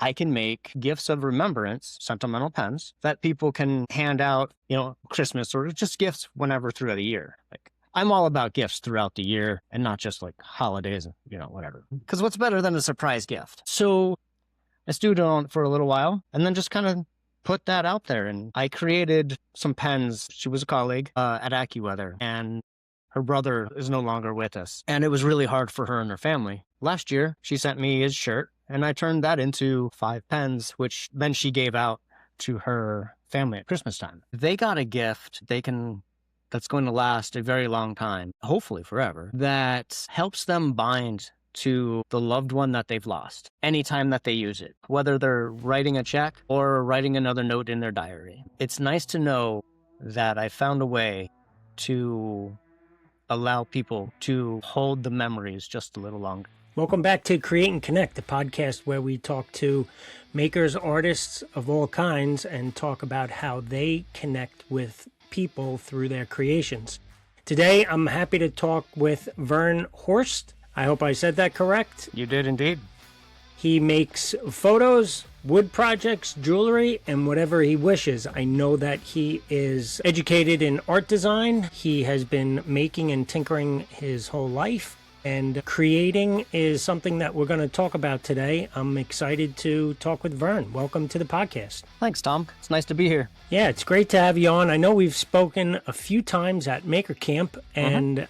I can make gifts of remembrance, sentimental pens that people can hand out, Christmas or just gifts whenever throughout the year. Like I'm all about gifts throughout the year and not just like holidays, whatever. Because what's better than a surprise gift? So I stewed on it for a little while and then just kind of put that out there. And I created some pens. She was a colleague at AccuWeather, and her brother is no longer with us. And it was really hard for her and her family. Last year, she sent me his shirt, and I turned that into 5 pens, which then she gave out to her family at Christmas time. They got a gift that's going to last a very long time, hopefully forever, that helps them bind to the loved one that they've lost anytime that they use it, whether they're writing a check or writing another note in their diary. It's nice to know that I found a way to allow people to hold the memories just a little longer. Welcome back to Create and Connect, the podcast where we talk to makers, artists of all kinds, and talk about how they connect with people through their creations. Today, I'm happy to talk with Vern Horst. I hope I said that correct. You did indeed. He makes photos, wood projects, jewelry, and whatever he wishes. I know that he is educated in art design. He has been making and tinkering his whole life. And creating is something that we're going to talk about today. I'm excited to talk with Vern. Welcome to the podcast. Thanks, Tom. It's nice to be here. Yeah, it's great to have you on. I know we've spoken a few times at Maker Camp, and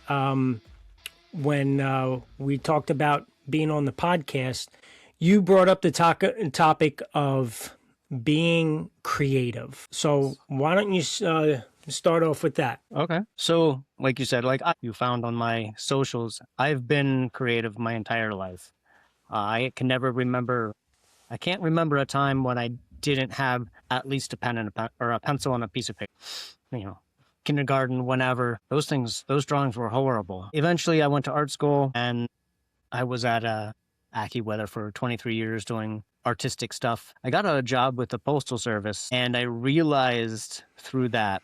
when we talked about being on the podcast, you brought up the topic of being creative. So why don't you start off with that? Okay. So like you said, you found on my socials, I've been creative my entire life. I can't remember a time when I didn't have at least a pen and a pencil and a piece of paper. Kindergarten, whenever, those drawings were horrible. Eventually I went to art school and I was at AccuWeather for 23 years doing artistic stuff. I got a job with the Postal Service, and I realized through that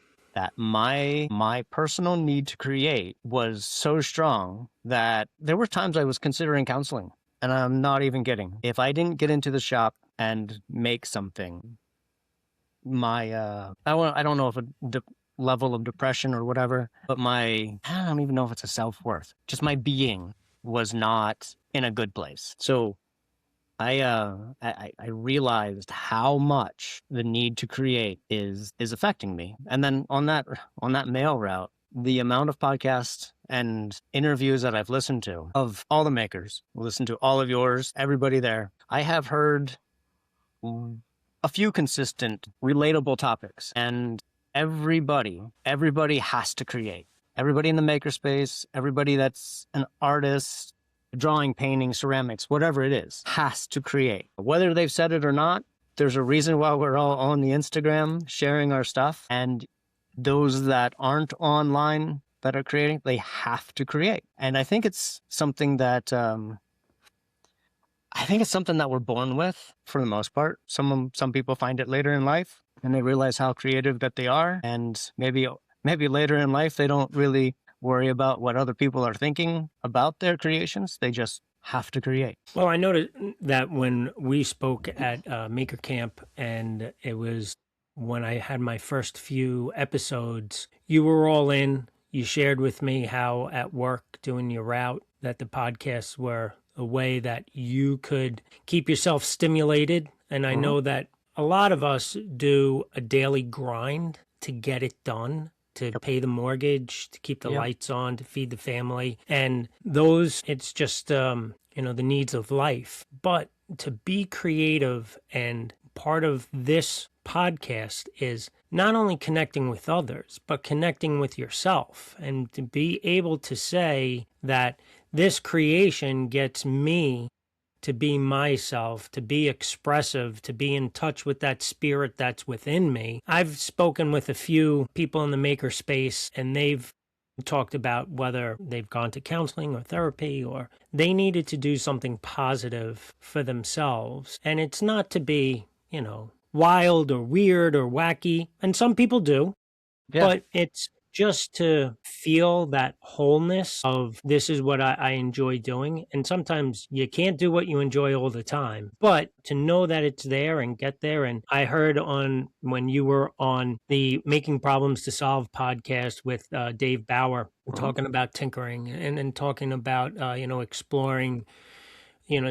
my personal need to create was so strong that there were times I was considering counseling. And I'm not even kidding. If I didn't get into the shop and make something, I don't know if level of depression or whatever, but I don't even know if it's a self-worth. Just my being was not in a good place. So I realized how much the need to create is affecting me. And then on that mail route, the amount of podcasts and interviews that I've listened to of all the makers, listened to all of yours, everybody there, I have heard a few consistent, relatable topics. And everybody has to create. Everybody in the makerspace, everybody that's an artist, drawing, painting, ceramics, whatever it is, has to create. Whether they've said it or not, there's a reason why we're all on the Instagram sharing our stuff. And those that aren't online that are creating, they have to create. And I think it's something that we're born with for the most part. Some people find it later in life and they realize how creative that they are. And maybe later in life, they don't really worry about what other people are thinking about their creations. They just have to create. Well, I noticed that when we spoke at Maker Camp, and it was when I had my first few episodes, you were all in. You shared with me how at work doing your route that the podcasts were a way that you could keep yourself stimulated. And I know that a lot of us do a daily grind to get it done, to pay the mortgage, to keep the lights on, to feed the family. And it's just, the needs of life. But to be creative, and part of this podcast is not only connecting with others, but connecting with yourself. And to be able to say that this creation gets me to be myself, to be expressive, to be in touch with that spirit that's within me. I've spoken with a few people in the maker space, and they've talked about whether they've gone to counseling or therapy, or they needed to do something positive for themselves. And it's not to be, wild or weird or wacky, and some people do, but it's just to feel that wholeness of this is what I enjoy doing. And sometimes you can't do what you enjoy all the time, but to know that it's there and get there. And I heard on when you were on the Making Problems to Solve podcast with Dave Bauer, talking about tinkering and talking about, exploring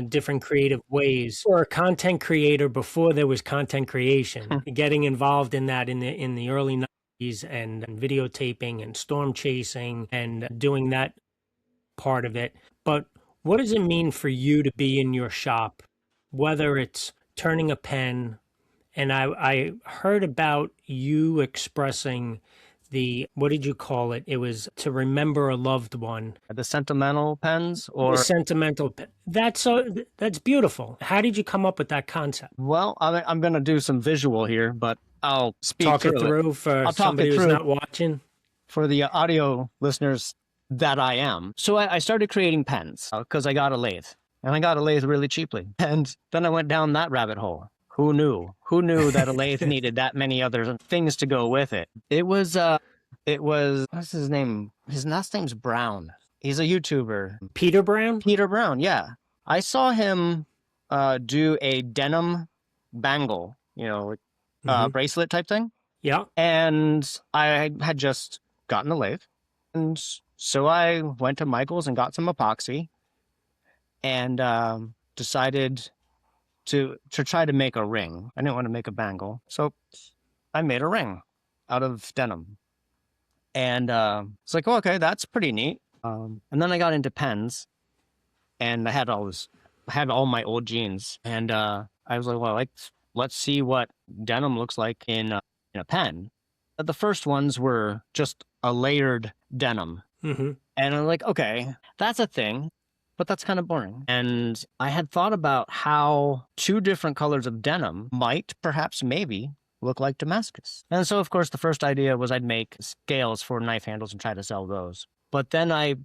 different creative ways. Or a content creator before there was content creation, getting involved in that in the early 90s and videotaping and storm chasing and doing that part of it. But what does it mean for you to be in your shop, whether it's turning a pen? And I heard about you expressing what did you call it? It was to remember a loved one. The sentimental pens, The or sentimental. That's beautiful. How did you come up with that concept? well, I'm going to do some visual here, but I'll speak Talk it through it. through for I'll talk somebody it who's through not watching. for the audio listeners that I am. So I started creating pens because I got a lathe, and I got a lathe really cheaply. And then I went down that rabbit hole. Who knew? Who knew that a lathe needed that many other things to go with it? It was what's his name? His last name's Brown. He's a YouTuber. Peter Brown? Peter Brown, yeah. I saw him do a denim bangle, bracelet type thing. Yeah. And I had just gotten a lathe. And so I went to Michael's and got some epoxy and decided to try to make a ring. I didn't want to make a bangle. So I made a ring out of denim. And it's like, oh, okay, that's pretty neat. And then I got into pens, and I had all my old jeans, and I was like, well, let's see what denim looks like in a pen. But the first ones were just a layered denim, and I'm like, okay, that's a thing, but that's kind of boring. And I had thought about how two different colors of denim might, perhaps, maybe look like Damascus. And so, of course, the first idea was I'd make scales for knife handles and try to sell those. But then I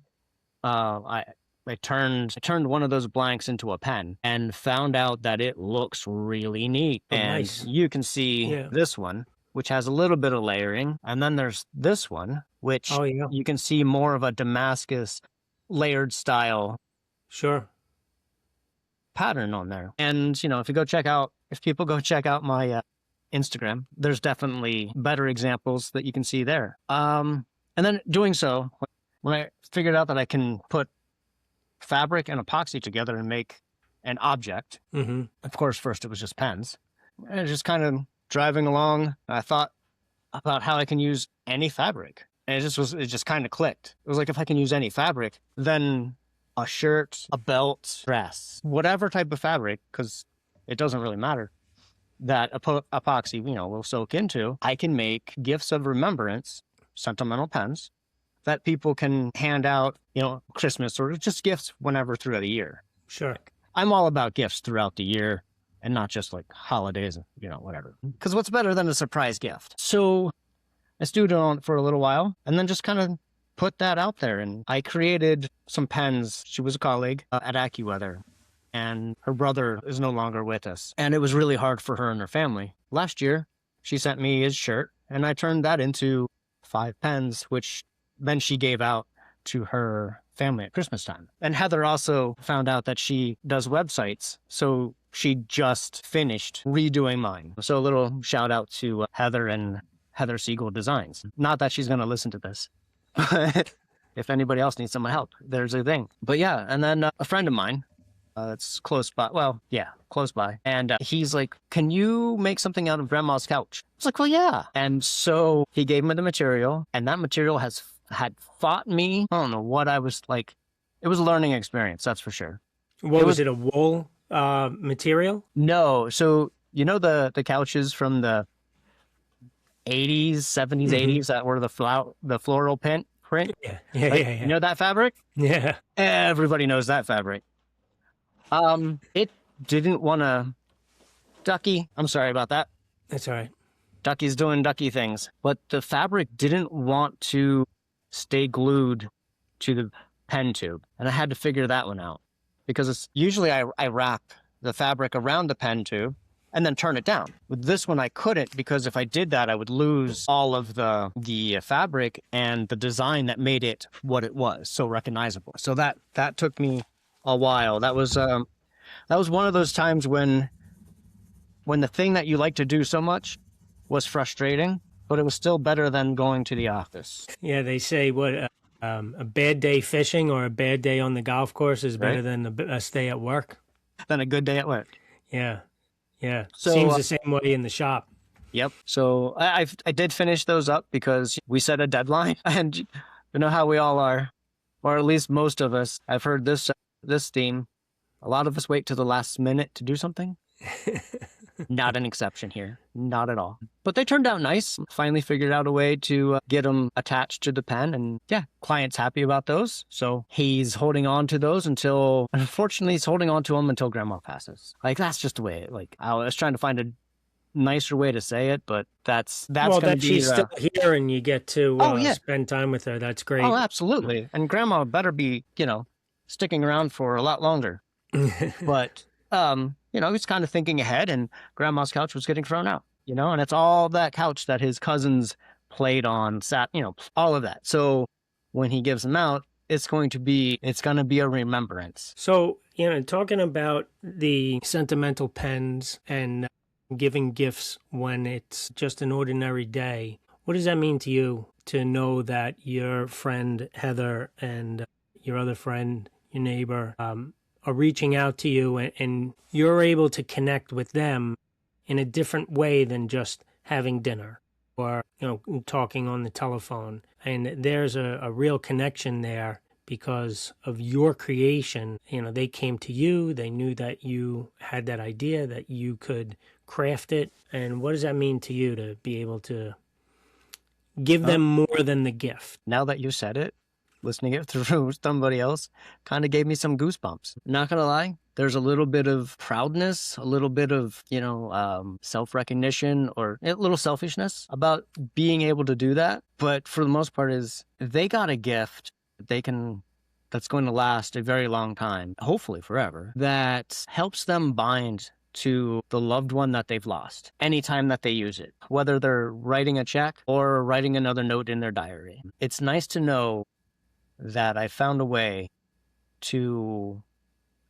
turned one of those blanks into a pen and found out that it looks really neat. Oh, and nice. You can see this one, which has a little bit of layering. And then there's this one, which you can see more of a Damascus layered style pattern on there. And, if people go check out my Instagram, there's definitely better examples that you can see there. And then doing so, when I figured out that I can put fabric and epoxy together and make an object, of course, first it was just pens. And just kind of driving along, I thought about how I can use any fabric. And it just kind of clicked. It was like, if I can use any fabric, then a shirt, a belt, dress, whatever type of fabric, because it doesn't really matter, that epoxy, will soak into, I can make gifts of remembrance, sentimental pens, that people can hand out, Christmas or just gifts whenever throughout the year. Sure. I'm all about gifts throughout the year and not just like holidays, whatever. Because what's better than a surprise gift? So I stewed on it for a little while and then just kind of put that out there. And I created some pens. She was a colleague at AccuWeather, and her brother is no longer with us. And it was really hard for her and her family. Last year, she sent me his shirt, and I turned that into 5 pens, which then she gave out to her family at Christmas time. And Heather also found out that she does websites, so she just finished redoing mine. So a little shout out to Heather and Heather Siegel Designs. Not that she's going to listen to this, but if anybody else needs some help, there's a thing. But yeah, and then a friend of mine, that's close by. Well, yeah, close by. And he's like, can you make something out of grandma's couch? I was like, well, yeah. And so he gave me the material, and that material had fought me. I don't know what I was like. It was a learning experience, that's for sure. What was it, a wool material? No. So, the couches from the 80s, 70s, 80s that were the floral print? Yeah. You know that fabric? Yeah. Everybody knows that fabric. It didn't want to Ducky. I'm sorry about that. That's all right. Ducky's doing ducky things. But the fabric didn't want to stay glued to the pen tube. And I had to figure that one out. Because usually I wrap the fabric around the pen tube and then turn it down. With this one, I couldn't, because if I did that, I would lose all of the fabric and the design that made it what it was, so recognizable. So that took me a while. That was one of those times when the thing that you like to do so much was frustrating, but it was still better than going to the office. Yeah, they say a bad day fishing or a bad day on the golf course is better Right? than a stay at work. Than a good day at work. Yeah, yeah. So Seems the same way in the shop. yep. So I did finish those up because we set a deadline, and you know how we all are, or at least most of us. I've heard this theme. A lot of us wait to the last minute to do something. Not an exception here, not at all. But they turned out nice. Finally figured out a way to get them attached to the pen, and yeah, client's happy about those. So he's holding on to those unfortunately, he's holding on to them until grandma passes. Like, that's just the way. Like, I was trying to find a nicer way to say it, but that's Well, gonna that be she's still here and you get to oh yeah, spend time with her. That's great. oh absolutely. And grandma better be sticking around for a lot longer. But he's kind of thinking ahead, and grandma's couch was getting thrown out, and it's all that couch that his cousins played on, sat, all of that. So when he gives them out, it's going to be a remembrance. So, talking about the sentimental pens and giving gifts when it's just an ordinary day, what does that mean to you to know that your friend Heather and your other friend, your neighbor, are reaching out to you and you're able to connect with them in a different way than just having dinner or talking on the telephone, and there's a real connection there because of your creation. They came to you, they knew that you had that idea, that you could craft it. And what does that mean to you to be able to give them more than the gift? Now that you said it, listening it through somebody else kind of gave me some goosebumps. Not gonna lie, there's a little bit of proudness, a little bit of self-recognition, or a little selfishness about being able to do that. But for the most part, is they got a gift that's going to last a very long time, hopefully forever, that helps them bind to the loved one that they've lost anytime that they use it, whether they're writing a check or writing another note in their diary. It's nice to know that I found a way to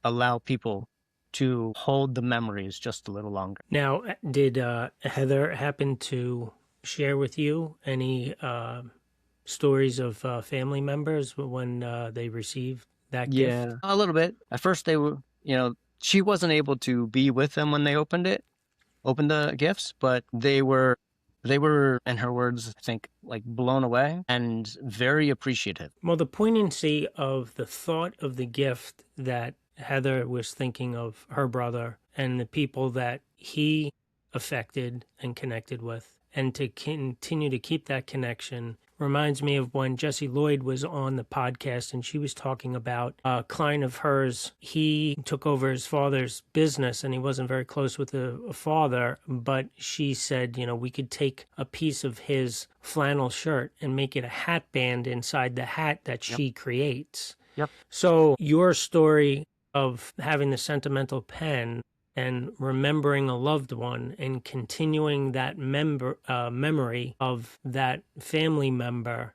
allow people to hold the memories just a little longer. Now, did Heather happen to share with you any stories of family members when they received that gift? Yeah, a little bit. At first they were, she wasn't able to be with them when they opened the gifts, but they were, in her words, I think, like blown away and very appreciative. Well, the poignancy of the thought of the gift that Heather was thinking of her brother and the people that he affected and connected with, and to continue to keep that connection, reminds me of when Jessie Lloyd was on the podcast and she was talking about a client of hers. He took over his father's business and he wasn't very close with the father, but she said, we could take a piece of his flannel shirt and make it a hat band inside the hat that she creates. Yep. So your story of having the sentimental pen and remembering a loved one and continuing that memory of that family member,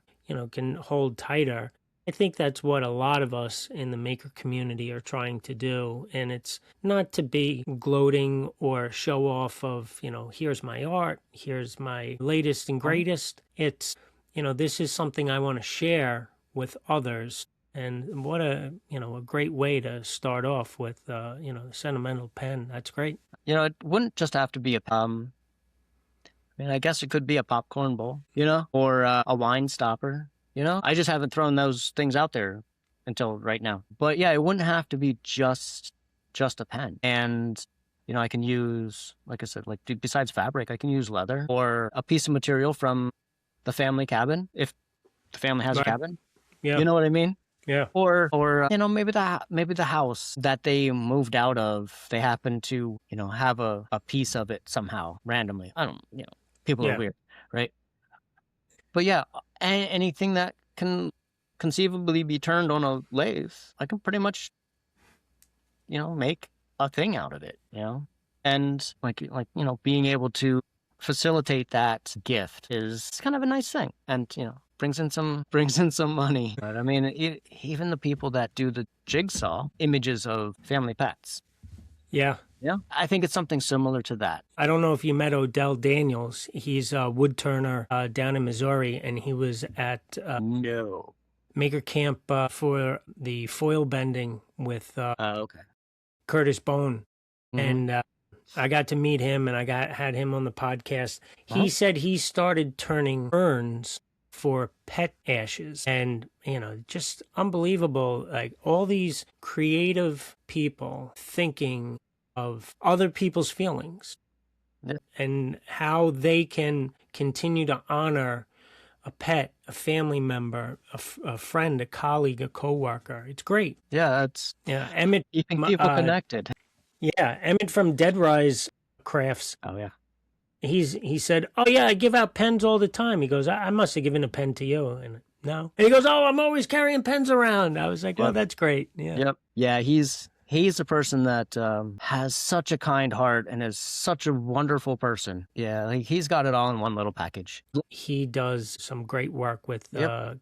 can hold tighter. I think that's what a lot of us in the maker community are trying to do. And it's not to be gloating or show off of, here's my art, here's my latest and greatest. It's, this is something I want to share with others. And what a great way to start off with, sentimental pen. That's great. It wouldn't just have to be I guess it could be a popcorn bowl, or a wine stopper, I just haven't thrown those things out there until right now. But yeah, it wouldn't have to be just a pen. And, I can use, like I said, like besides fabric, I can use leather or a piece of material from the family cabin, if the family has a cabin. Yeah. You know what I mean? Yeah. Or maybe the house that they moved out of, they happen to, have a piece of it somehow randomly. I don't, people are weird, right? But yeah, anything that can conceivably be turned on a lathe, I can pretty much, make a thing out of it, And being able to facilitate that gift is kind of a nice thing, and brings in some money. But I mean, even the people that do the jigsaw images of family pets, Yeah. yeah, I think it's something similar to that. I don't know if you met Odell Daniels. He's a wood turner down in Missouri, and he was at No. Maker Camp for the foil bending with Okay. Curtis Bone. Mhm. And I got to meet him, and had him on the podcast. He said he started turning urns for pet ashes, and just unbelievable. Like all these creative people thinking of other people's feelings, Yeah. and how they can continue to honor a pet, a family member, a friend, a colleague, a coworker. It's great. Yeah, it's Emmett. keeping people connected. Yeah, Emmett from Dead Rise Crafts. Oh yeah. He said, "Oh yeah, I give out pens all the time." He goes, "I must have given a pen to you." And no. And he goes, "Oh, I'm always carrying pens around." I was like, "Well, that's great." Yeah. Yep. Yeah, he's a person that has such a kind heart and is such a wonderful person. Yeah, like he's got it all in one little package. He does some great work with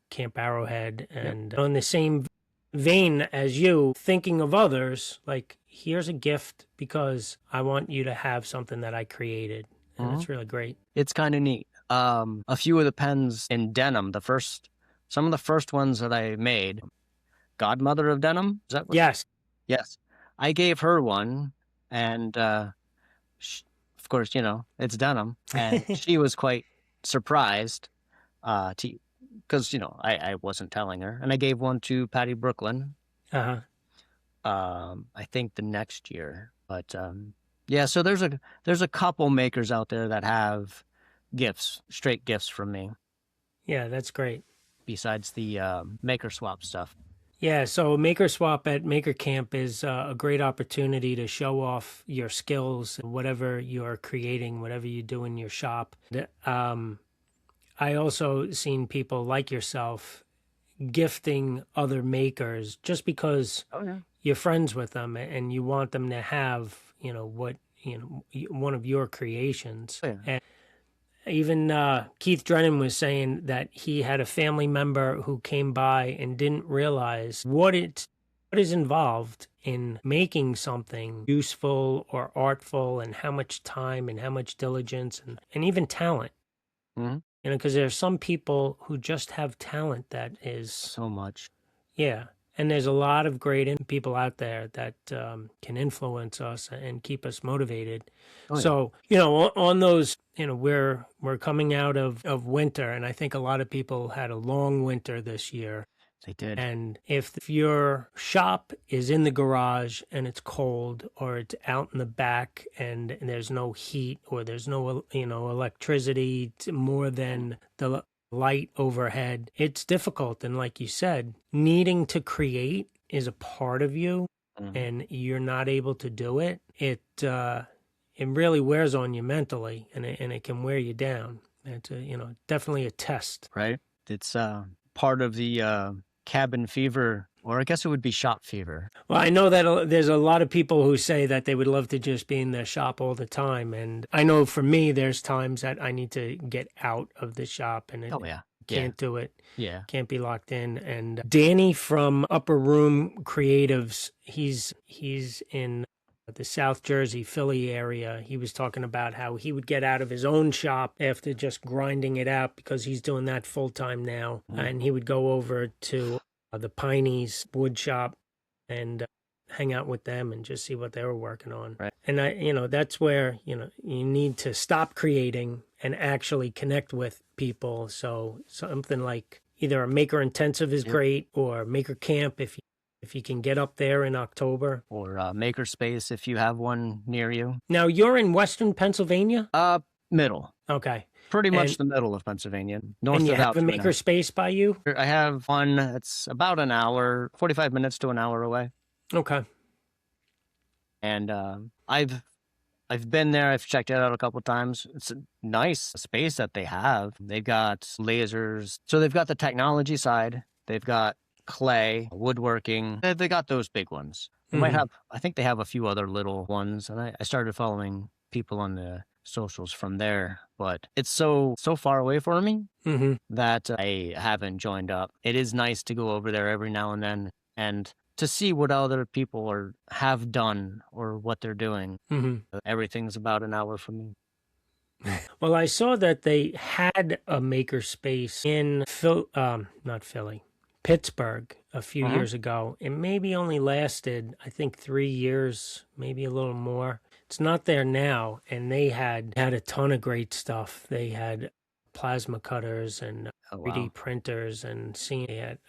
Camp Arrowhead, and Yep. on the same vein as you, thinking of others, like here's a gift because I want you to have something that I created. And it's really great. It's kind of neat. A few of the pens in denim, some of the first ones that I made, Godmother of Denim, is that what? Yes. Yes. I gave her one, and of course, it's denim, and she was quite surprised because, I wasn't telling her, and I gave one to Patty Brooklyn. Uh-huh. I think the next year, but yeah, so there's a couple makers out there that have straight gifts from me, Yeah, that's great. besides the maker swap stuff. Yeah, so Maker Swap at Maker Camp is a great opportunity to show off your skills, whatever you're creating, whatever you do in your shop. I also seen people like yourself gifting other makers just because you're friends with them and you want them to have, one of your creations. Oh, yeah. And even Keith Drennan was saying that he had a family member who came by and didn't realize what is involved in making something useful or artful, and how much time and how much diligence and even talent. Mm-hmm. Because there are some people who just have talent that is So much. Yeah. And there's a lot of great people out there that can influence us and keep us motivated. Oh, yeah. So, on those, we're coming out of winter, and I think a lot of people had a long winter this year. They did. And if your shop is in the garage and it's cold, or it's out in the back and there's no heat, or there's no, electricity more than the light overhead, it's difficult. And like you said, needing to create is a part of you, and you're not able to do it. It really wears on you mentally, and it can wear you down. It's definitely a test. Right. It's part of the cabin fever, or I guess it would be shop fever. Well, I know that there's a lot of people who say that they would love to just be in their shop all the time. And I know for me, there's times that I need to get out of the shop, and can't do it. Yeah. Can't be locked in. And Danny from Upper Room Creatives, he's in the South Jersey, Philly area. He was talking about how he would get out of his own shop after just grinding it out, because he's doing that full time now. And he would go over to the Piney's wood shop and hang out with them and just see what they were working on. Right. And that's where, you need to stop creating and actually connect with people. So something like either a maker intensive is great, or maker camp if you can get up there in October, or Makerspace if you have one near you. Now you're in Western Pennsylvania? Middle. Okay. Pretty much the middle of Pennsylvania. North and you of have a Makerspace by you? I have one that's about an hour, 45 minutes to an hour away. Okay. And I've been there. I've checked it out a couple of times. It's a nice space that they have. They've got lasers. So they've got the technology side. They've got clay, woodworking. They got those big ones. They might Mhm. have, I think they have a few other little ones, and I started following people on the socials from there, but it's so far away for me Mhm. that I haven't joined up. It is nice to go over there every now and then and to see what other people have done or what they're doing. Mhm. Everything's about an hour from me. Well, I saw that they had a makerspace in not Philly, Pittsburgh a few Mhm. years ago. It maybe only lasted, I think, 3 years, maybe a little more. It's not there now, and they had a ton of great stuff. They had plasma cutters and Oh 3D wow. printers, and seeing it.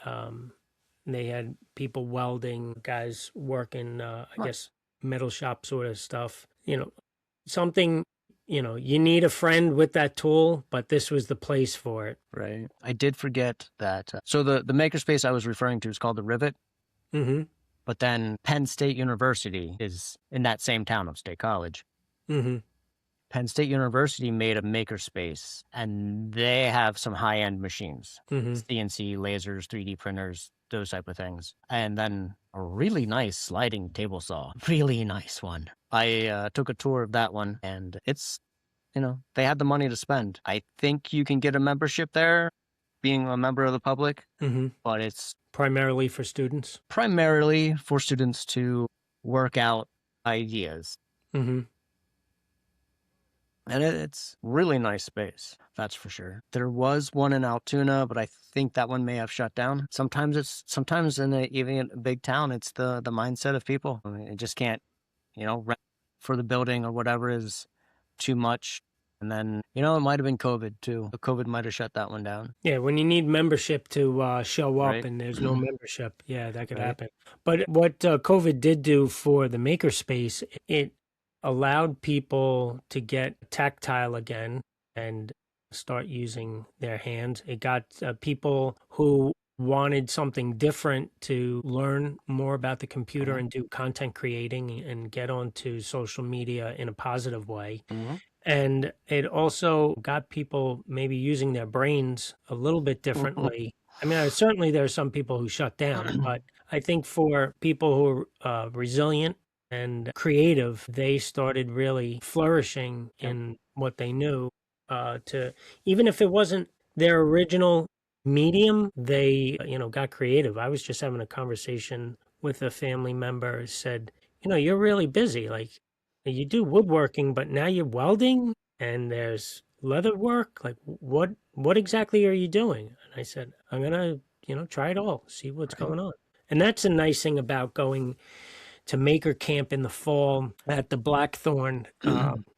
They had people welding, guys working, I Nice. guess, metal shop sort of stuff. Something, you need a friend with that tool, but this was the place for it. Right. I did forget that. So the makerspace I was referring to is called the Rivet, Mm-hmm. but then Penn State University is in that same town of State College. Mm-hmm. Penn State University made a makerspace, and they have some high-end machines, Mm-hmm. CNC lasers, 3D printers, those type of things, and then a really nice sliding table saw, really nice one. I took a tour of that one, and it's, they had the money to spend. I think you can get a membership there, being a member of the public, Mm-hmm. but it's Primarily for students. primarily for students to work out ideas. Mm-hmm. And it's really nice space, that's for sure. There was one in Altoona, but I think that one may have shut down. Sometimes in even a big town, it's the mindset of people. I mean, it just can't, rent for the building or whatever is too much. And then, it might have been COVID too. COVID might have shut that one down, Yeah, when you need membership to show up right? and there's no membership, yeah, that could Right. happen. But what COVID did do for the makerspace, it allowed people to get tactile again and start using their hands. It got people who wanted something different to learn more about the computer Hmm. and do content creating and get onto social media in a positive way. Hmm. And it also got people maybe using their brains a little bit differently. I mean, certainly there are some people who shut down, but I think for people who are resilient and creative, they started really flourishing Yep. in what they knew. To even if it wasn't their original medium, they got creative. I was just having a conversation with a family member who said, you're really busy. Like you do woodworking, but now you're welding and there's leather work. Like what exactly are you doing? And I said, I'm gonna, try it all, see what's Right. going on. And that's a nice thing about going to Maker Camp in the fall at the Blackthorn.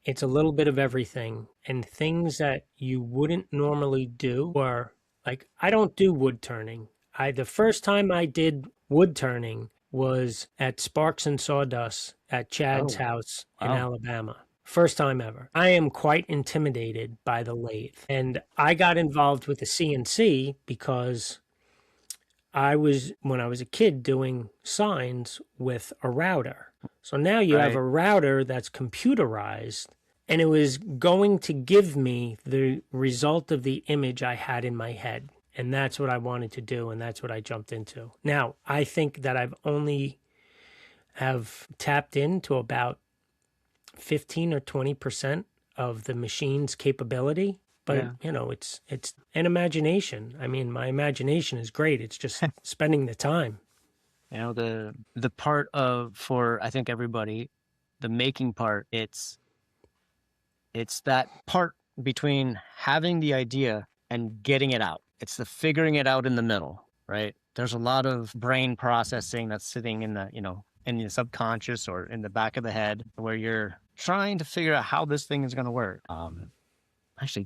It's a little bit of everything and things that you wouldn't normally do. Or like I don't do wood turning. The first time I did wood turning was at Sparks and Sawdust at Chad's Oh, house in wow. Alabama. First time ever. I am quite intimidated by the lathe. And I got involved with the CNC because when I was a kid, doing signs with a router. So now you have Right. a router that's computerized, and it was going to give me the result of the image I had in my head. And that's what I wanted to do, and that's what I jumped into. Now, I think that I've only have tapped into about 15 or 20% of the machine's capability. But Yeah. it's an imagination. I mean, my imagination is great. It's just spending the time. The part of for I think everybody, the making part, it's that part between having the idea and getting it out. It's the figuring it out in the middle, right? There's a lot of brain processing that's sitting in in the subconscious or in the back of the head where you're trying to figure out how this thing is going to work. Actually,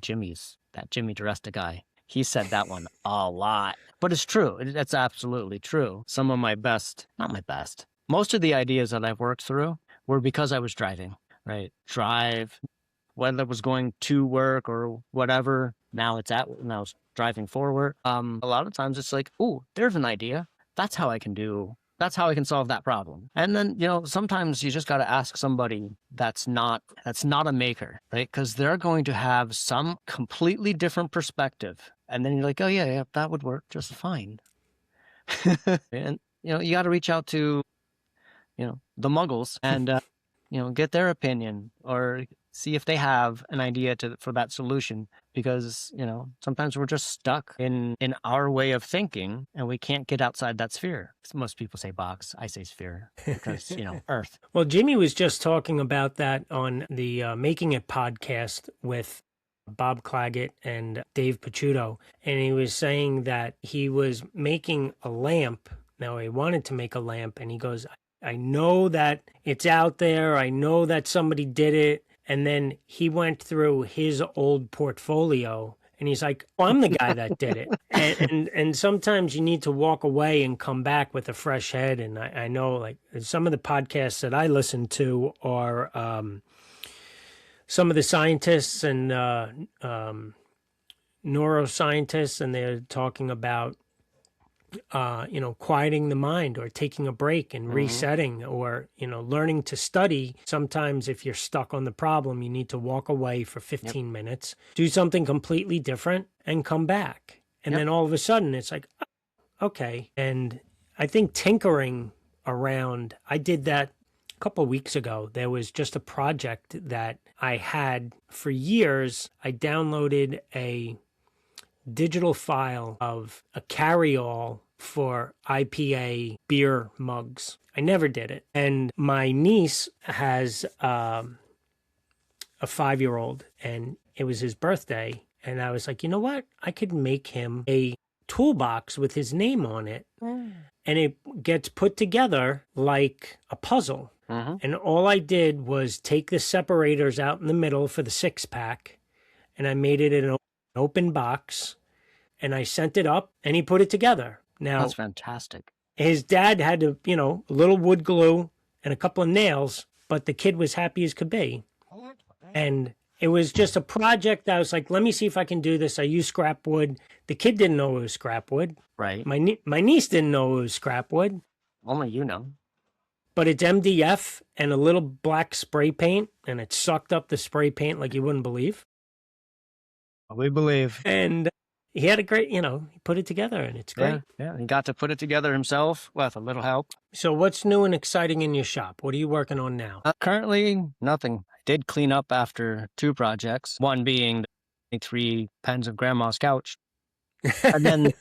that Jimmy DiResta guy, he said that one a lot, but it's true. That's absolutely true. Some of my best, not my best, most of the ideas that I've worked through were because I was driving, right? Drive, whether it was going to work or whatever. Now it's driving forward. A lot of times it's like, oh, there's an idea. That's how I can solve that problem. And then, sometimes you just got to ask somebody that's not a maker, right? Because they're going to have some completely different perspective. And then you're like, oh yeah, yeah, that would work just fine. And, you got to reach out to, the muggles and, get their opinion or see if they have an idea for that solution. Because, sometimes we're just stuck in our way of thinking and we can't get outside that sphere. Most people say box. I say sphere because, Earth. Well, Jimmy was just talking about that on the Making It podcast with Bob Claggett and Dave Picciuto. And he was saying that he was making a lamp. Now, he wanted to make a lamp, and he goes, I know that it's out there. I know that somebody did it. And then he went through his old portfolio and he's like, oh, I'm the guy that did it. And sometimes you need to walk away and come back with a fresh head. And I know, like, some of the podcasts that I listen to are some of the scientists and neuroscientists, and they're talking about quieting the mind or taking a break and resetting or, learning to study. Sometimes if you're stuck on the problem, you need to walk away for 15 minutes, do something completely different and come back. And then all of a sudden it's like, oh, okay. And I think tinkering around, I did that a couple of weeks ago. There was just a project that I had for years. I downloaded a digital file of a carry-all for IPA beer mugs. I never did it. And my niece has a 5-year-old, and it was his birthday. And I was like, you know what? I could make him a toolbox with his name on it. And it gets put together like a puzzle. And all I did was take the separators out in the middle for the 6-pack, and I made it an open box, and I sent it up, and he put it together. Now, that's fantastic. His dad had a little wood glue and a couple of nails, but the kid was happy as could be. And it was just a project that I was like, let me see if I can do this. I used scrap wood. The kid didn't know it was scrap wood. Right. My niece didn't know it was scrap wood. Only you know. But it's MDF and a little black spray paint, and it sucked up the spray paint like you wouldn't believe. We believe. And he had a great, he put it together, and it's great. Yeah, he got to put it together himself with a little help. So what's new and exciting in your shop? What are you working on now? Currently, nothing. I did clean up after 2 projects, one being the 3 pens of Grandma's couch. And then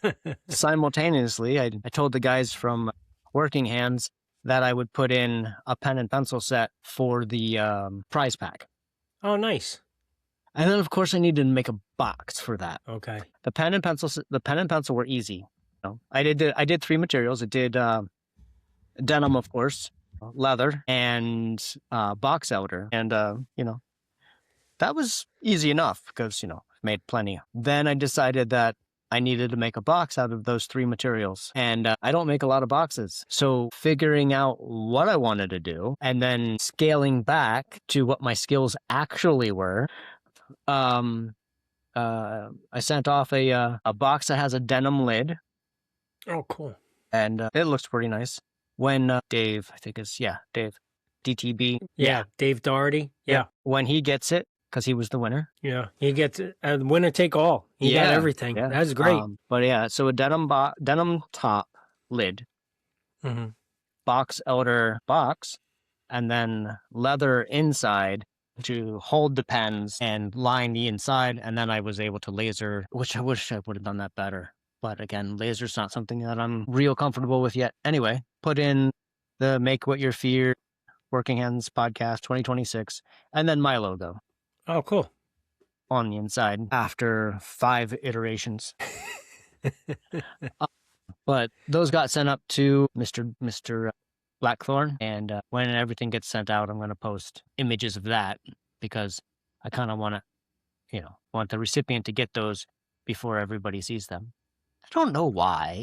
simultaneously, I told the guys from Working Hands that I would put in a pen and pencil set for the prize pack. Oh, nice. And then, of course, I needed to make a box for that. Okay. The pen and pencil were easy. I did 3 materials. I did denim, of course, leather, and box elder. And that was easy enough because made plenty. Then I decided that I needed to make a box out of those 3 materials. And I don't make a lot of boxes. So figuring out what I wanted to do and then scaling back to what my skills actually were, I sent off a box that has a denim lid. Oh, cool. And it looks pretty nice. When Dave, I think Dave, DTB. Yeah, Dave Doherty. Yeah. When he gets it, because he was the winner. Yeah, he gets winner take all. He got everything. Yeah. That's great. But yeah, so a denim top lid, box elder box, and then leather inside to hold the pens and line the inside. And then I was able to laser, which I wish I would have done that better. But again, laser's not something that I'm real comfortable with yet. Anyway, put in the Make What Your Fear Working Hands podcast 2026, and then my logo. Oh, cool. On the inside after 5 iterations. But those got sent up to Mr. Blackthorn. And when everything gets sent out, I'm going to post images of that because I kind of want the recipient to get those before everybody sees them. I don't know why.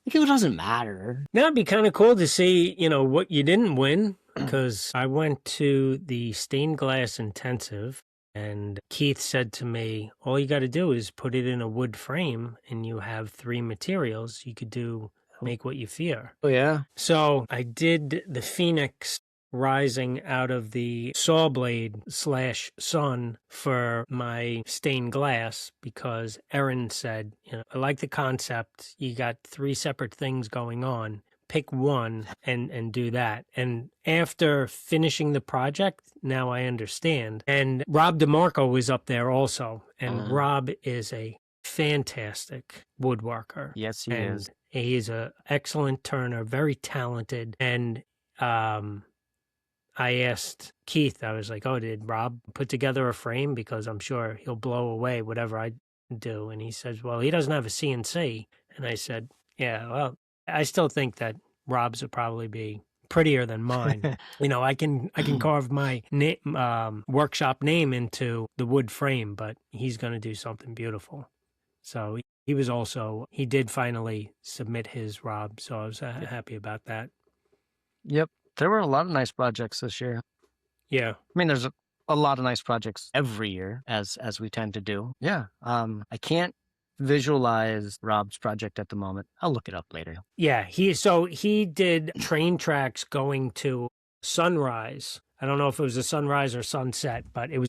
Like, it doesn't matter. That'd be kind of cool to see, what you didn't win, because I went to the stained glass intensive. And Keith said to me, all you got to do is put it in a wood frame and you have 3 materials. You could Make What You Fear. Oh, yeah. So I did the Phoenix rising out of the saw blade / sun for my stained glass because Erin said, I like the concept. You got 3 separate things going on, pick one and do that. And after finishing the project, now I understand. And Rob DeMarco was up there also. And Rob is a fantastic woodworker. Yes, he and is. he's a excellent turner, very talented. And I asked Keith, I was like, oh, did Rob put together a frame? Because I'm sure he'll blow away whatever I do. And he says, well, he doesn't have a CNC. And I said, yeah, well, I still think that Rob's would probably be prettier than mine. You know, I can carve my workshop name into the wood frame, but he's going to do something beautiful. So he did finally submit his, Rob. So I was happy about that. Yep. There were a lot of nice projects this year. Yeah. I mean, there's a lot of nice projects every year, as we tend to do. Yeah. I can't visualize Rob's project at the moment. I'll look it up later. Yeah. He did train tracks going to sunrise. I don't know if it was a sunrise or sunset, but it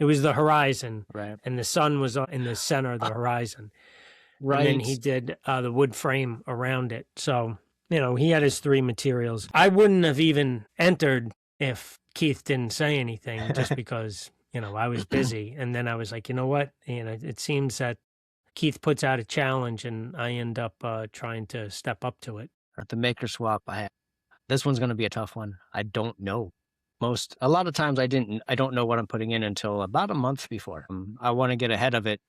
was the horizon. Right. And the sun was in the center of the horizon. Right. And then he did the wood frame around it. So, you know, he had his 3 materials. I wouldn't have even entered if Keith didn't say anything, just because, you know, I was busy. And then I was like, you know what? You know, it seems that Keith puts out a challenge and I end up trying to step up to it. At the maker swap, this one's going to be a tough one. I don't know. A lot of times I don't know what I'm putting in until about a month before. I want to get ahead of it,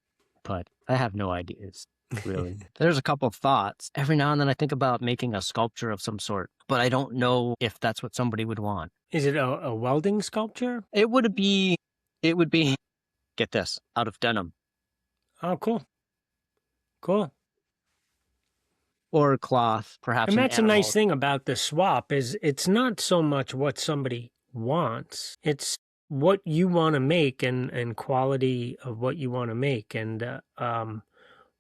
but I have no ideas. Really. There's a couple of thoughts. Every now and then I think about making a sculpture of some sort, but I don't know if that's what somebody would want. Is it a welding sculpture? It would be, get this, out of denim. Oh, cool. Cool. Or cloth, perhaps. And that's a nice thing about the swap is it's not so much what somebody wants. It's what you want to make and quality of what you want to make. And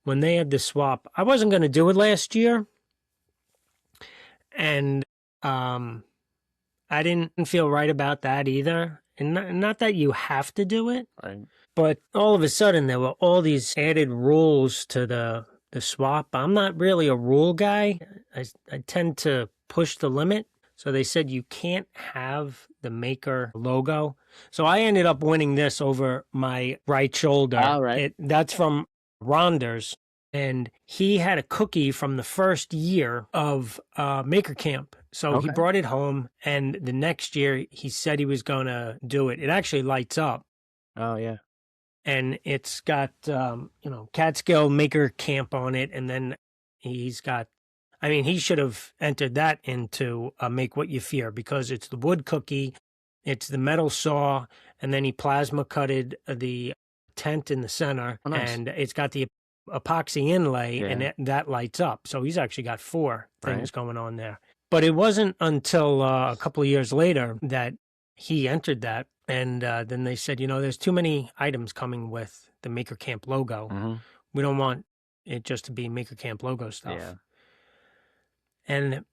when they had the swap, I wasn't going to do it last year. And I didn't feel right about that either. And not that you have to do it, right. But all of a sudden there were all these added rules to the swap. I'm not really a rule guy. I tend to push the limit. So they said you can't have the maker logo. So I ended up winning this over my right shoulder. Oh, right. That's from Ronders, and he had a cookie from the first year of Maker Camp. So he brought it home, and the next year he said he was going to do it. It actually lights up. Oh, yeah. And it's got, Catskill Maker Camp on it, and then he's got, he should have entered that into Make What You Fear, because it's the wood cookie, it's the metal saw, and then he plasma cutted the tent in the center, and it's got the epoxy inlay, and that lights up. So he's actually got 4 things going on there. But it wasn't until a couple of years later that he entered that, and then they said, there's too many items coming with the Maker Camp logo. Mm-hmm. We don't want it just to be Maker Camp logo stuff. Yeah. And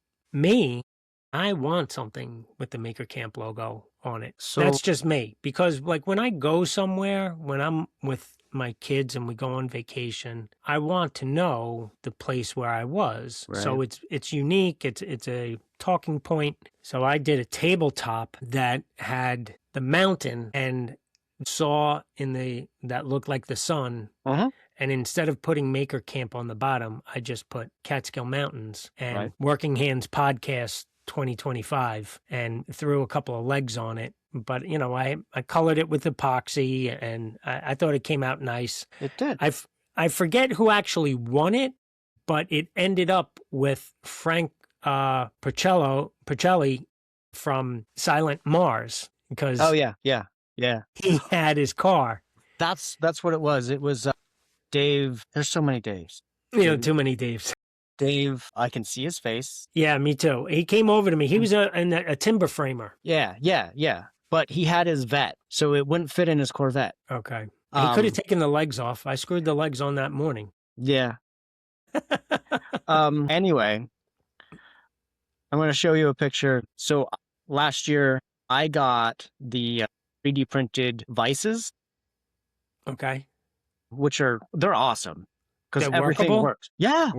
I want something with the Maker Camp logo on it. So that's just me, because like when I go somewhere, when I'm with my kids and we go on vacation, I want to know the place where I was. Right. So it's unique. It's a talking point. So I did a tabletop that had the mountain and saw that looked like the sun. Uh-huh. And instead of putting Maker Camp on the bottom, I just put Catskill Mountains and Working Hands Podcast 2025 and threw a couple of legs on it. But, I colored it with epoxy, and I thought it came out nice. It did. I forget who actually won it, but it ended up with Frank Percelli from Silent Mars, because he had his car. That's what it was. It was Dave. There's so many Daves. Too many Daves. Dave, I can see his face. Yeah, me too. He came over to me. He was a timber framer. Yeah. But he had his vet, so it wouldn't fit in his Corvette. Okay. He could have taken the legs off. I screwed the legs on that morning. Yeah. Anyway, I'm going to show you a picture. So last year, I got the 3D printed vices. Okay. They're awesome. Because everything workable? Works. Yeah.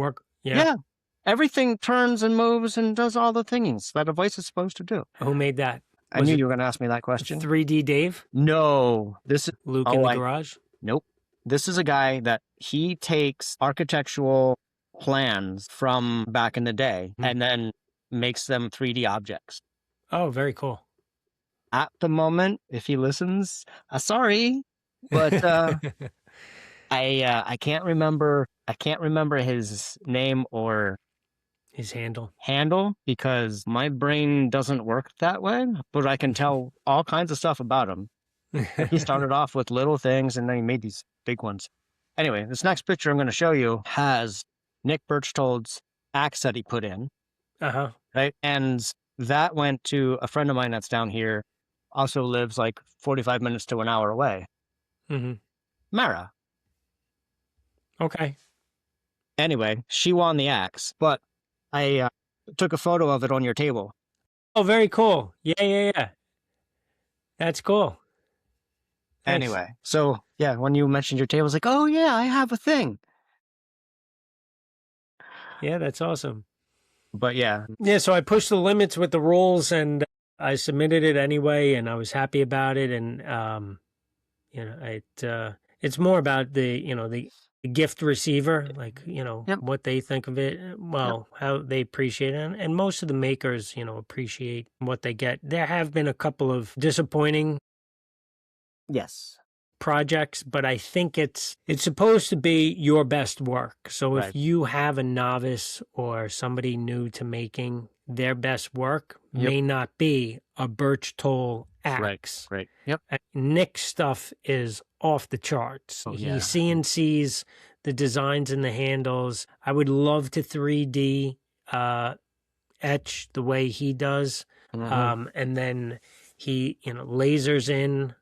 Yeah. Everything turns and moves and does all the things that a vice is supposed to do. Who made that? I knew you were going to ask me that question. 3D Dave? No, this is Luke in the garage? Nope. This is a guy that he takes architectural plans from back in the day and then makes them 3D objects. Oh, very cool. At the moment, if he listens, sorry, but I can't remember his name or his handle because my brain doesn't work that way, but I can tell all kinds of stuff about him. He started off with little things and then he made these big ones. Anyway, this next picture I'm going to show you has Nick Birchtold's axe that he put in. Right. And that went to a friend of mine that's down here, also lives like 45 minutes to an hour away. Mara. Okay. Anyway, she won the axe, but I took a photo of it on your table. Oh, very cool. Yeah. That's cool. Nice. Anyway, so yeah, when you mentioned your table, I was like, oh yeah, I have a thing. Yeah, that's awesome. But yeah. Yeah, so I pushed the limits with the rules and I submitted it anyway and I was happy about it. And, you know, it's more about the gift receiver, like, you know, what they think of it, well, how they appreciate it. And most of the makers, you know, appreciate what they get. There have been a couple of disappointing projects, but I think it's supposed to be your best work. So if you have a novice or somebody new to making, their best work may not be a birch toll axe. Right. Yep. Nick's stuff is off the charts. He CNCs the designs and the handles. I would love to 3D etch the way he does. And then he, you know, lasers in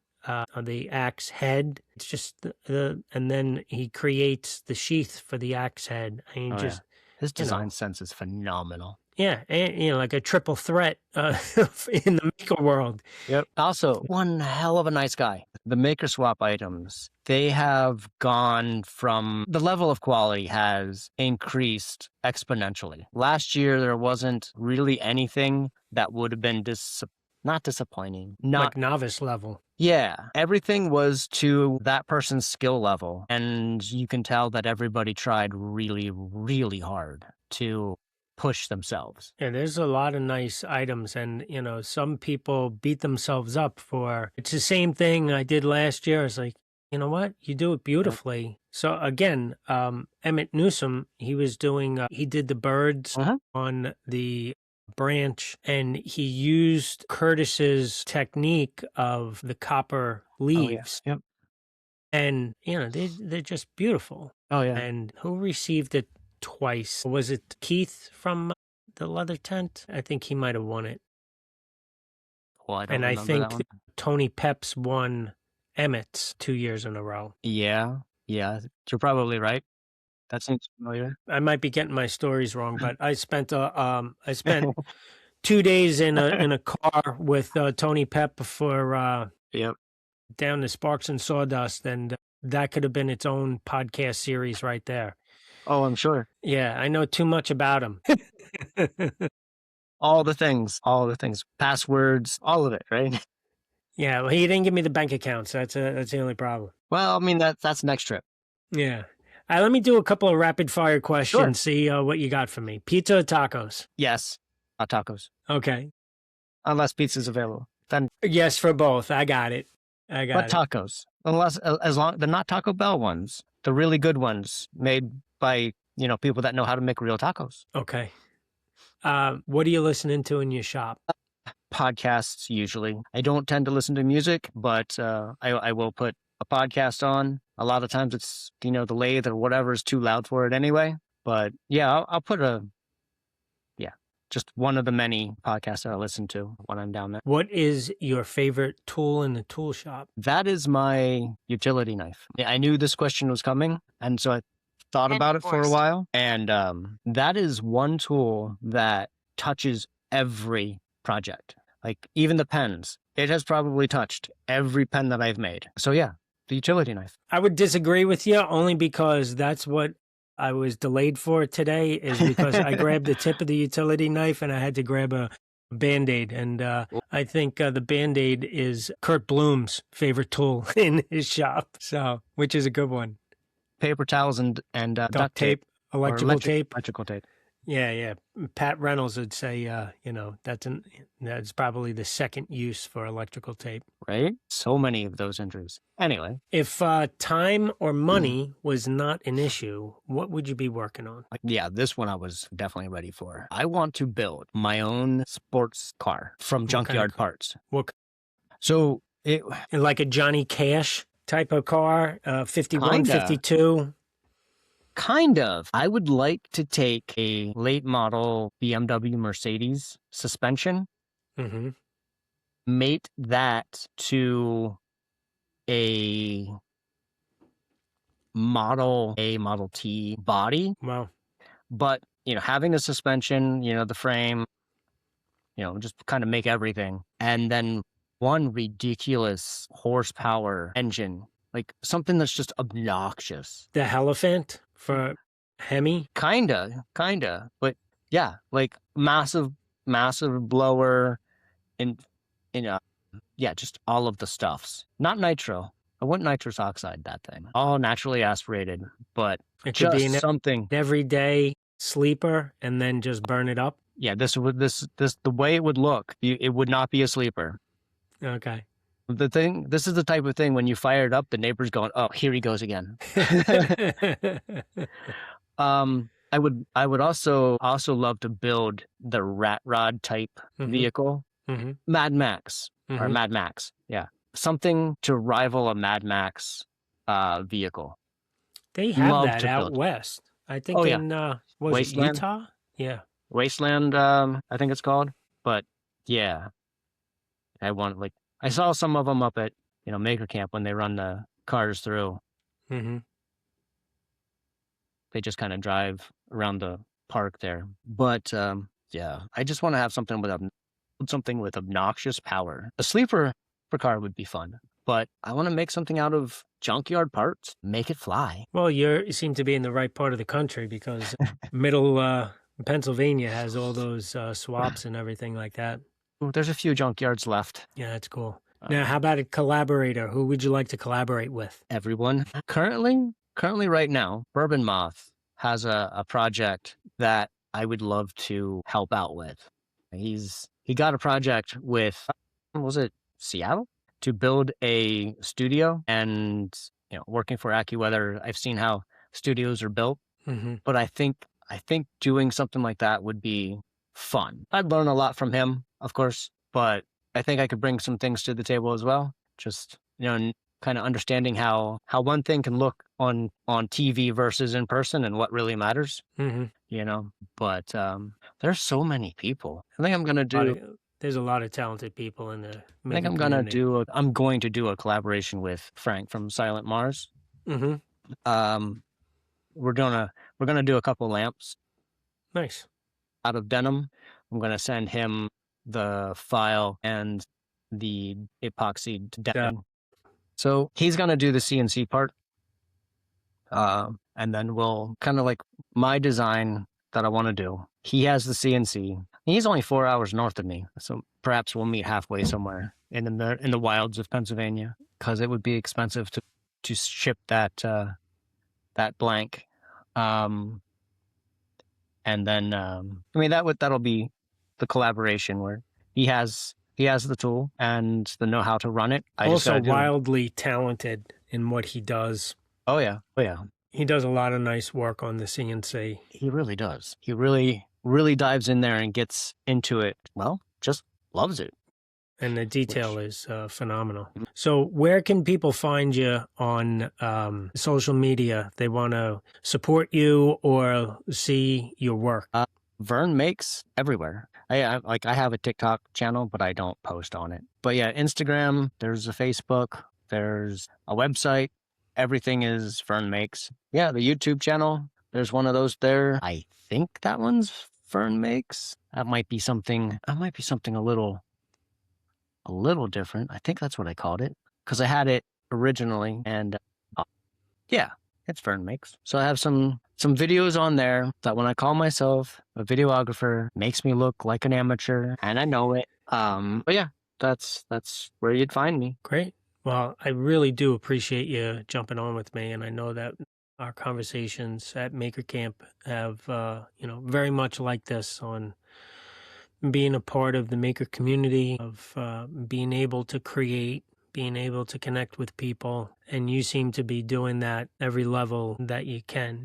the axe head. It's just and then he creates the sheath for the axe head. I mean, his design sense is phenomenal. Yeah, and, you know, like a triple threat in the maker world. Yep. Also, one hell of a nice guy. The maker swap items, they have gone from, the level of quality has increased exponentially. Last year, there wasn't really anything that would have been not disappointing. Like novice level. Yeah. Everything was to that person's skill level. And you can tell that everybody tried really, really hard to push themselves. Yeah, there's a lot of nice items, and you know, some people beat themselves up for it's the same thing I did last year. It's like, you know what, you do it beautifully. So again, Emmett Newsom, he was doing he did the birds on the branch, and he used Curtis's technique of the copper leaves. And you know, they're just beautiful. And who received it twice? Was it Keith from the Leather Tent? I think he might have won it. Well, I think Tony Peps won Emmett's 2 years in a row. Yeah, you're probably right. That seems familiar. I might be getting my stories wrong, but I spent 2 days in a car with Tony Pep for down to Sparks and Sawdust, and that could have been its own podcast series right there. Oh, I'm sure. Yeah, I know too much about him. all the things, passwords, all of it, right? Yeah, well, he didn't give me the bank accounts. That's the only problem. Well, I mean, that's next trip. Yeah. Let me do a couple of rapid fire questions. Sure. See what you got for me. Pizza or tacos? Yes, tacos. Okay. Unless pizza's available, then yes for both. I got it. But tacos, as long the not Taco Bell ones, the really good ones made by, you know, people that know how to make real tacos. Okay. What are you listening to in your shop? Podcasts, usually. I don't tend to listen to music, but I will put a podcast on. A lot of times it's, you know, the lathe or whatever is too loud for it anyway. But yeah, I'll put just one of the many podcasts that I listen to when I'm down there. What is your favorite tool in the tool shop? That is my utility knife. I knew this question was coming, and so I thought about it for a while. And that is one tool that touches every project. Like even the pens, it has probably touched every pen that I've made. So yeah, the utility knife. I would disagree with you only because that's what I was delayed for today is because I grabbed the tip of the utility knife and I had to grab a Band-Aid. And I think the Band-Aid is Kurt Bloom's favorite tool in his shop, so which is a good one. Paper towels and Duct duct tape tape, or electrical tape. electrical tape. Yeah, yeah. Pat Reynolds would say, that's probably the second use for electrical tape. Right? So many of those injuries. Anyway, If time or money was not an issue, what would you be working on? yeah, this one I was definitely ready for. I want to build my own sports car from junkyard parts. What, So it like a Johnny Cash type of car, 51, Kinda. 52? kind of. I would like to take a late model BMW Mercedes suspension, Mm-hmm. mate that to a Model A, Model T body, Wow. but having the suspension, the frame, just kind of make everything, and then one ridiculous horsepower engine, like something that's just obnoxious. The Elephant for Hemi? Kinda, but yeah, like massive blower, and yeah, just all of the stuffs. Not nitro. I wouldn't nitrous oxide that thing. All naturally aspirated, but It could be just an something. everyday sleeper and then just burn it up? Yeah, this the way it would look, it would not be a sleeper. Okay. This is the type of thing when you fire it up, the neighbor's going, "Oh, here he goes again." I would also love to build the rat rod type vehicle, Mm-hmm. Mad Max or Mad Max, yeah, something to rival a Mad Max vehicle. They have Love that to out build. west. I think Oh, yeah. in was it Wasteland? Utah? Yeah. Wasteland, I think it's called, but yeah, I saw some of them up at Maker Camp when they run the cars through. Mm-hmm. They just kind of drive around the park there. But yeah, I just want to have something with obnoxious power. A sleeper for car would be fun, but I want to make something out of junkyard parts, make it fly. Well, you seem to be in the right part of the country because middle Pennsylvania has all those swaps and everything like that. Ooh, there's a few junkyards left. Yeah, that's cool. Now, how about a collaborator? Who would you like to collaborate with? Everyone currently right now, Bourbon Moth has a project that I would love to help out with. He got a project with, was it Seattle, to build a studio, and working for AccuWeather, I've seen how studios are built, but I think doing something like that would be fun. I'd learn a lot from him, of course, but I think I could bring some things to the table as well. Just kind of understanding how one thing can look on TV versus in person and what really matters. But there's so many people. I think I'm gonna do. There's a lot of talented people in the. I think I'm gonna do. I'm going to do a collaboration with Frank from Silent Mars. We're gonna do a couple lamps. Nice. Out of denim. I'm gonna send him the file and the epoxy denim. So he's gonna do the CNC part. And then we'll kind of like my design that I want to do. He has the CNC. He's only 4 hours north of me, so perhaps we'll meet halfway somewhere in the wilds of Pennsylvania, because it would be expensive to ship that blank. And then that'll be the collaboration where he has the tool and the know-how to run it. Also wildly talented in what he does. Oh yeah. He does a lot of nice work on the CNC. He really does. He really, really dives in there and gets into it. Well, just loves it. And the detail is phenomenal. So where can people find you on social media if they want to support you or see your work? Vern Makes everywhere. I have a TikTok channel, but I don't post on it. But yeah, Instagram, there's a Facebook, there's a website. Everything is Vern Makes. Yeah, the YouTube channel, there's one of those there. I think that one's Vern Makes. That might be something a little different. I think that's what I called it, because I had it originally, and yeah, it's Vern Makes. So I have some some videos on there that when I call myself a videographer makes me look like an amateur, and I know it. But yeah, that's where you'd find me. Great. Well, I really do appreciate you jumping on with me, and I know that our conversations at Maker Camp have, very much like this on being a part of the maker community, of being able to create, being able to connect with people. And you seem to be doing that every level that you can,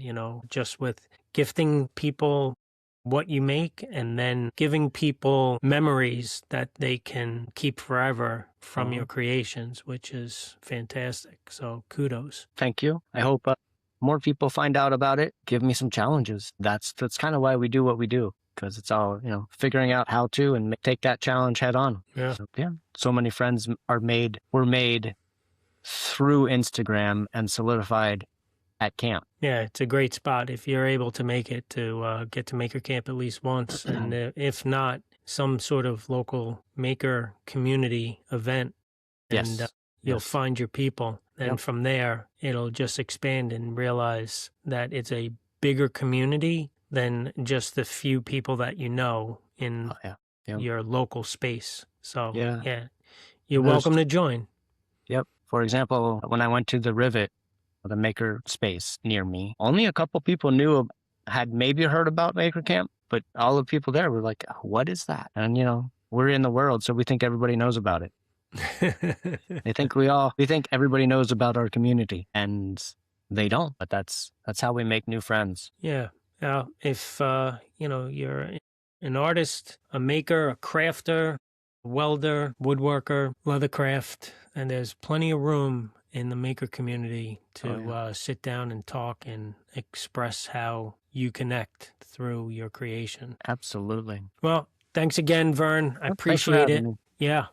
just with gifting people what you make and then giving people memories that they can keep forever from your creations, which is fantastic. So kudos. Thank you. I hope more people find out about it. Give me some challenges. That's kind of why we do what we do, because it's all, figuring out how to and take that challenge head on. Yeah. So, yeah. So many friends were made through Instagram and solidified at camp. Yeah, it's a great spot if you're able to make it to get to Maker Camp at least once. And if not, some sort of local maker community event. And Yes. you'll Yes. find your people. And Yep. from there, it'll just expand and realize that it's a bigger community than just the few people that you know in Oh, yeah. Yep. your local space. So, Yeah. you're There's- welcome to join. Yep. For example, when I went to the Rivet, the maker space near me, only a couple people had maybe heard about Maker Camp, but all the people there were like, what is that? And, we're in the world, so we think everybody knows about it. They think we think everybody knows about our community, and they don't, but that's how we make new friends. Yeah. If, you're an artist, a maker, a crafter, welder, woodworker, leathercraft, and there's plenty of room in the maker community to sit down and talk and express how you connect through your creation. Absolutely. Well, thanks again, Vern. I Thanks for appreciate having it. me. Yeah.